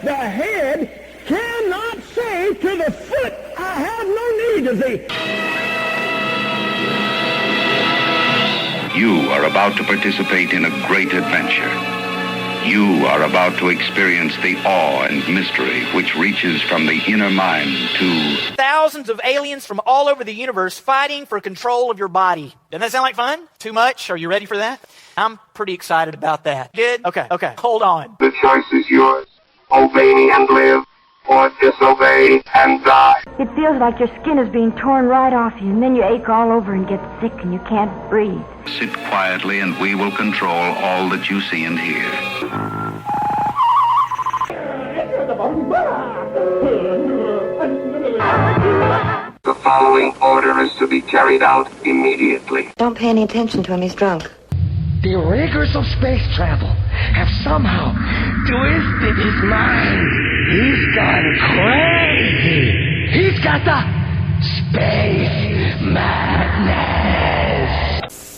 The head cannot say to the foot, I have no need of thee. You are about to participate in a great adventure. You are about to experience the awe and mystery which reaches from the inner mind to thousands of aliens from all over the universe fighting for control of your body. Doesn't that sound like fun? Too much? Are you ready for that? I'm pretty excited about that. Good? Okay. Hold on. The choice is yours. Obey me and live, or disobey and die. It feels like your skin is being torn right off you, and then you ache all over and get sick and you can't breathe. sit quietly and we will control all that you see and hear. The following order is to be carried out immediately. Don't pay any attention to him, he's drunk. The rigors of space travel have somehow twisted his mind. He's gone crazy. He's got the space madness.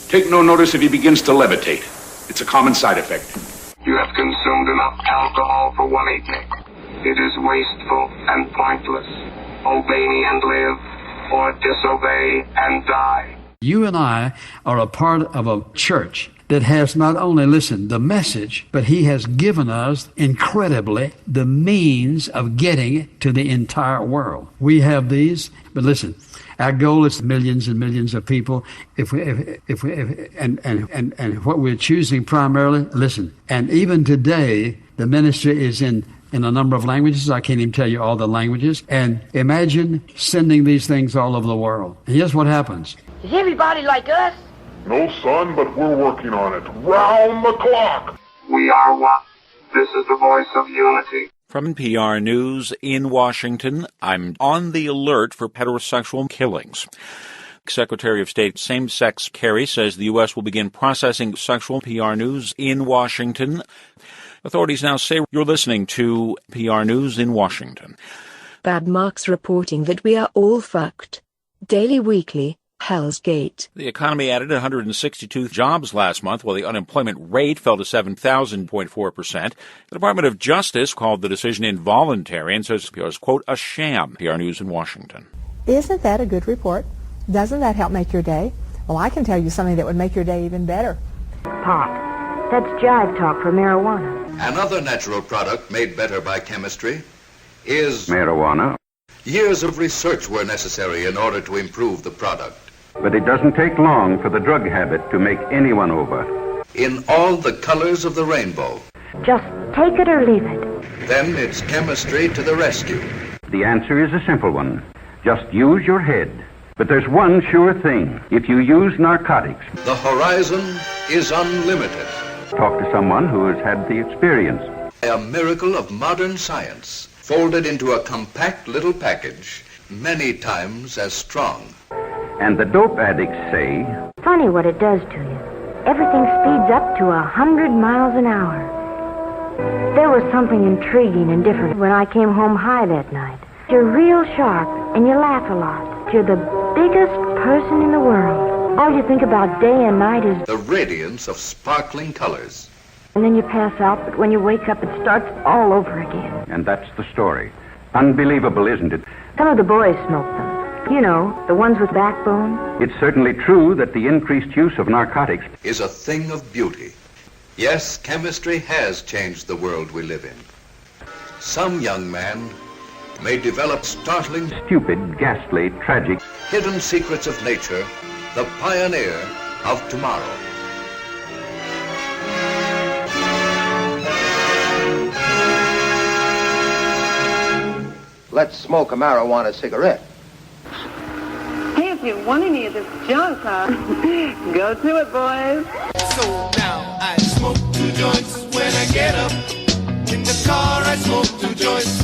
Take no notice if he begins to levitate. It's a common side effect. You have consumed enough alcohol for one evening. It is wasteful and pointless. Obey me and live, or disobey and die. You and I are a part of a church that has not only listened the message, but he has given us incredibly the means of getting it to the entire world. We have these, but listen, our goal is millions and millions of people. And what we're choosing primarily, listen, and even today the ministry is in a number of languages. I can't even tell you all the languages. And imagine sending these things all over the world. And here's what happens. Is everybody like us? No, son, but we're working on it. Round the clock. We are one. This is the voice of unity. From NPR News in Washington, I'm on the alert for heterosexual killings. Secretary of State Same-Sex Kerry says the U.S. will begin processing sexual. PR News in Washington. Authorities now say you're listening to PR News in Washington. Bad Marks reporting that we are all fucked. Daily, weekly. Hell's Gate. The economy added 162 jobs last month, while the unemployment rate fell to 7,000.4%. The Department of Justice called the decision involuntary and says it was, quote, a sham. PR News in Washington. Isn't that a good report? Doesn't that help make your day? Well, I can tell you something that would make your day even better. Pot. That's jive talk for marijuana. Another natural product made better by chemistry is marijuana. Years of research were necessary in order to improve the product. But it doesn't take long for the drug habit to make anyone over. In all the colors of the rainbow. Just take it or leave it. Then it's chemistry to the rescue. The answer is a simple one. Just use your head. But there's one sure thing. If you use narcotics, the horizon is unlimited. Talk to someone who has had the experience. A miracle of modern science, folded into a compact little package, many times as strong. And the dope addicts say, funny what it does to you. Everything speeds up to 100 miles an hour. There was something intriguing and different when I came home high that night. You're real sharp and you laugh a lot. You're the biggest person in the world. All you think about day and night is the radiance of sparkling colors. And then you pass out, but when you wake up, it starts all over again. And that's the story. Unbelievable, isn't it? Some of the boys smoke them. You know, the ones with backbone. It's certainly true that the increased use of narcotics is a thing of beauty. Yes, chemistry has changed the world we live in. Some young man may develop startling, stupid, ghastly, tragic, hidden secrets of nature, the pioneer of tomorrow. Let's smoke a marijuana cigarette. Hey, if you want any of this junk, go to it, boys. So now I smoke 2 joints when I get up. In the car I smoke 2 joints.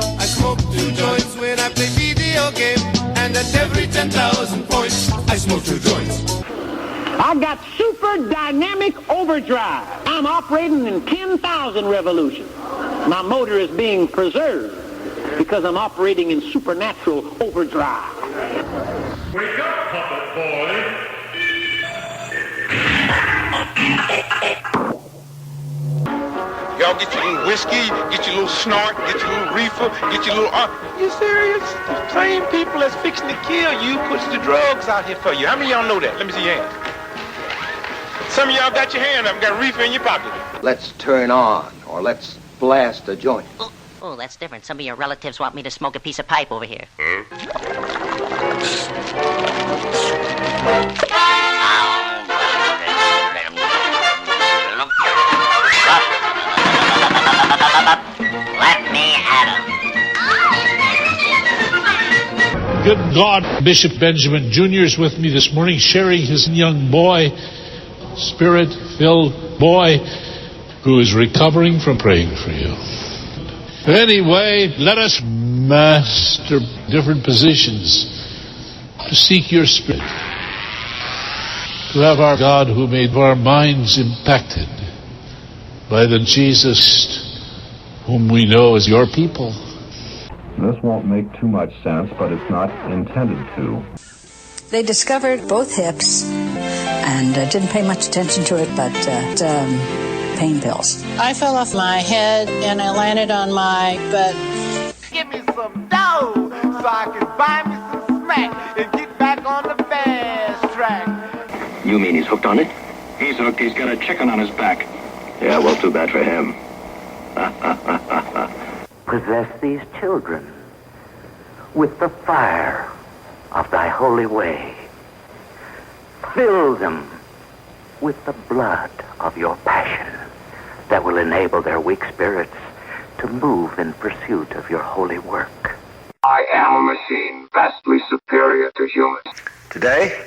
I smoke 2 joints when I play video game. And at every 10,000 points, I smoke 2 joints. I got super dynamic overdrive. I'm operating in 10,000 revolutions. My motor is being preserved because I'm operating in supernatural overdrive. Wake up, puppet boy. Y'all get your little whiskey, get your little snort, get your little reefer, get your little... You serious? The same people that's fixing to kill you puts the drugs out here for you. How many of y'all know that? Let me see your hand. Some of y'all got your hand up, got a reefer in your pocket. Let's turn on, or let's blast a joint. Oh, that's different. Some of your relatives want me to smoke a piece of pipe over here. Let me at him. Good God, Bishop Benjamin Jr. is with me this morning, sharing his young boy, spirit-filled boy, who is recovering from praying for you. Anyway, let us master different positions to seek your spirit, to have our God who made our minds impacted by the Jesus whom we know as your people. This won't make too much sense, but it's not intended to. They discovered both hips and didn't pay much attention to it, but pain pills. I fell off my head and I landed on my butt. Give me some dough so I can buy me some smack and get back on the fast track. You mean he's hooked on it? He's hooked. He's got a chicken on his back. Yeah, well, too bad for him. Possess these children with the fire of thy holy way. Fill them with the blood of your passion that will enable their weak spirits to move in pursuit of your holy work. I am a machine vastly superior to humans. Today,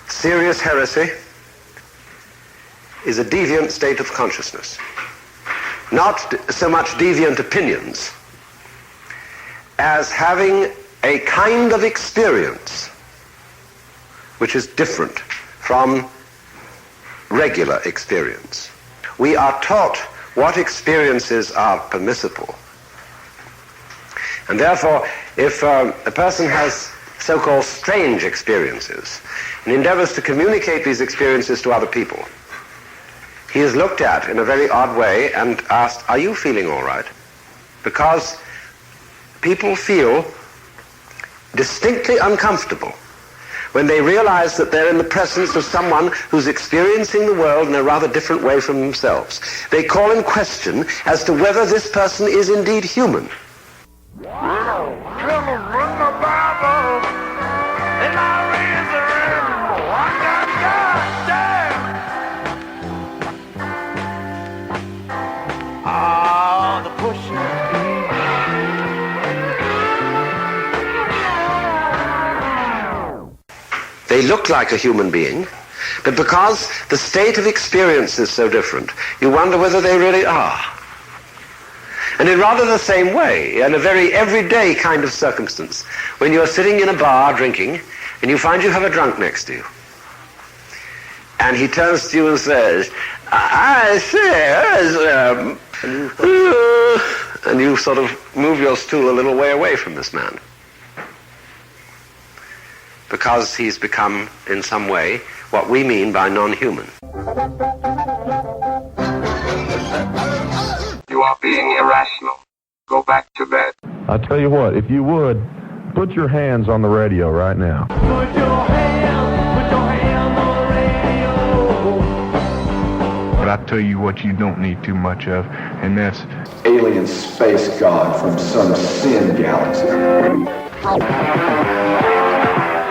serious heresy is a deviant state of consciousness. Not so much deviant opinions as having a kind of experience which is different from regular experience. We are taught what experiences are permissible. And therefore, if a person has so-called strange experiences and endeavors to communicate these experiences to other people, he is looked at in a very odd way and asked, are you feeling all right? Because people feel distinctly uncomfortable when they realize that they're in the presence of someone who's experiencing the world in a rather different way from themselves. They call in question as to whether this person is indeed human. They look like a human being, but because the state of experience is so different, you wonder whether they really are. And in rather the same way, in a very everyday kind of circumstance, when you're sitting in a bar drinking, and you find you have a drunk next to you, and he turns to you and says, I say, and you sort of move your stool a little way away from this man, because he's become, in some way, what we mean by non-human. You are being irrational. Go back to bed. I tell you what, if you would, put your hands on the radio right now. Put your hands on the radio. But I tell you what you don't need too much of, and that's alien space god from some sin galaxy.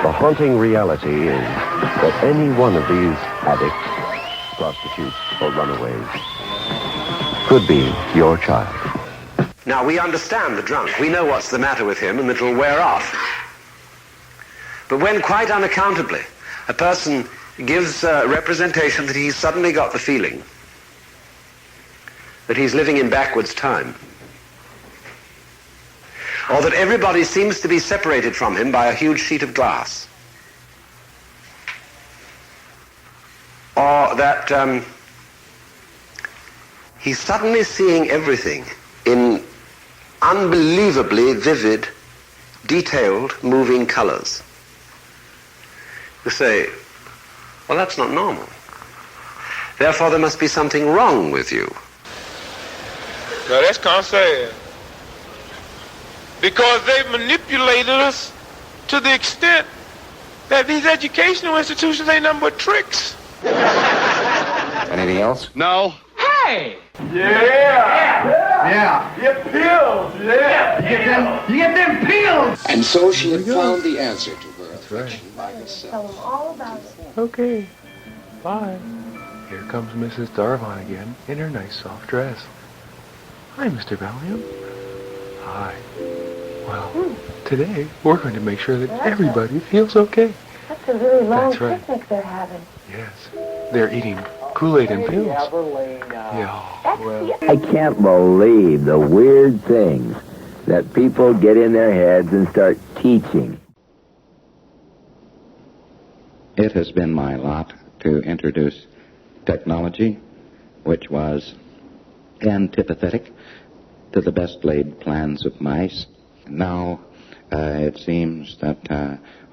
The haunting reality is that any one of these addicts, prostitutes, or runaways could be your child. Now, we understand the drunk. We know what's the matter with him and that it'll wear off. But when, quite unaccountably, a person gives representation that he's suddenly got the feeling that he's living in backwards time, or that everybody seems to be separated from him by a huge sheet of glass, or that he's suddenly seeing everything in unbelievably vivid, detailed, moving colors. You say, well, that's not normal. Therefore, there must be something wrong with you. Now that's kind of sad. Because they've manipulated us to the extent that these educational institutions ain't nothing but tricks. Anything else? No. Hey! Yeah. Get pills. Yeah. You get them pills. And so she had found the answer to her affliction by herself. Tell them all about it. Okay. Bye. Here comes Mrs. Darvon again in her nice soft dress. Hi, Mr. Valium. Hi. Well, today we're going to make sure that everybody feels okay. That's a really long That's right. picnic they're having. Yes. They're eating Kool-Aid and pills. Yeah, well. I can't believe the weird things that people get in their heads and start teaching. It has been my lot to introduce technology, which was antipathetic to the best laid plans of mice. Now, it seems that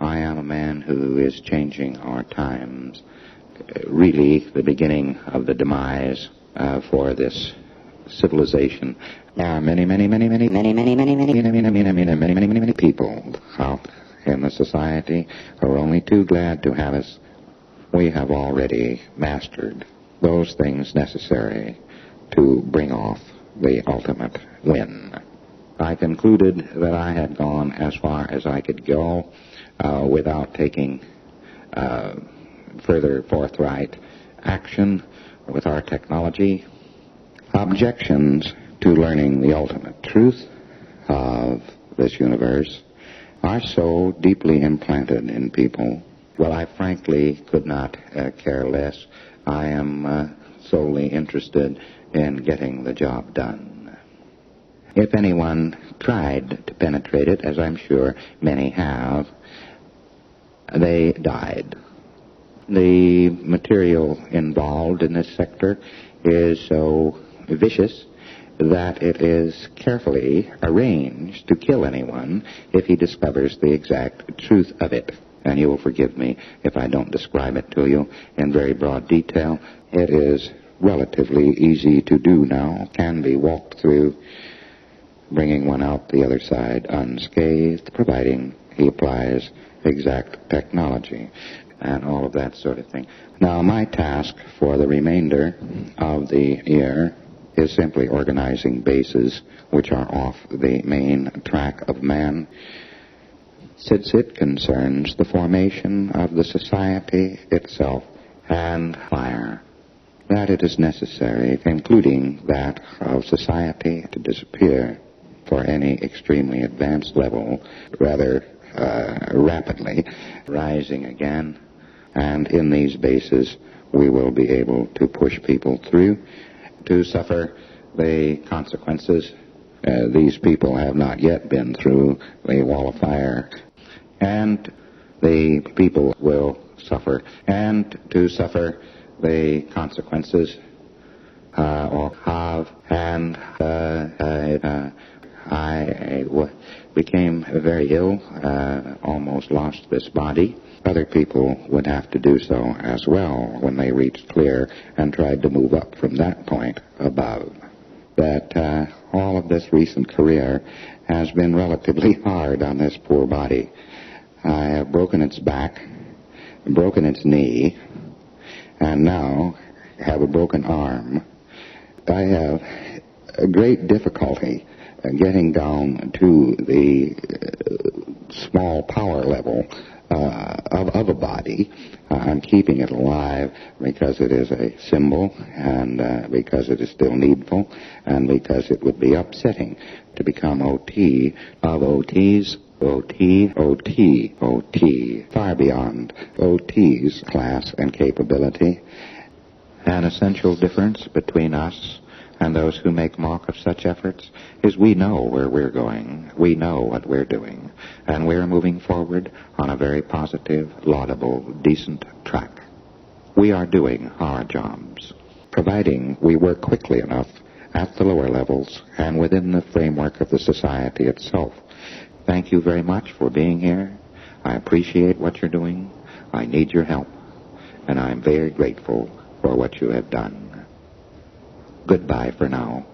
I am a man who is changing our times. Really, the beginning of the demise for this civilization. There are many people out in the society who are only too glad to have us. We have already mastered those things necessary to bring off the ultimate win. I concluded that I had gone as far as I could go without taking further forthright action with our technology. Objections to learning the ultimate truth of this universe are so deeply implanted in people. Well, I frankly could not care less. I am solely interested in getting the job done. If anyone tried to penetrate it, as I'm sure many have, they died. The material involved in this sector is so vicious that it is carefully arranged to kill anyone if he discovers the exact truth of it. And you will forgive me if I don't describe it to you in very broad detail. It is relatively easy to do now, can be walked through, bringing one out the other side unscathed, providing he applies exact technology and all of that sort of thing. Now, my task for the remainder of the year is simply organizing bases which are off the main track of man, since it concerns the formation of the society itself and fire, that it is necessary, including that of society, to disappear for any extremely advanced level rather rapidly, rising again. And in these bases, we will be able to push people through to suffer the consequences these people have not yet been through, the wall of fire. And the people will suffer, and to suffer the consequences or have. And I became very ill, almost lost this body. Other people would have to do so as well when they reached clear and tried to move up from that point above. That all of this recent career has been relatively hard on this poor body. I have broken its back, broken its knee, and now have a broken arm. I have a great difficulty getting down to the small power level of a body. I'm keeping it alive because it is a symbol, and because it is still needful, and because it would be upsetting to become OT of OTs. OT, far beyond OT's class and capability. An essential difference between us and those who make mock of such efforts is we know where we're going, we know what we're doing, and we're moving forward on a very positive, laudable, decent track. We are doing our jobs, providing we work quickly enough at the lower levels and within the framework of the society itself. Thank you very much for being here. I appreciate what you're doing. I need your help, and I'm very grateful for what you have done. Goodbye for now.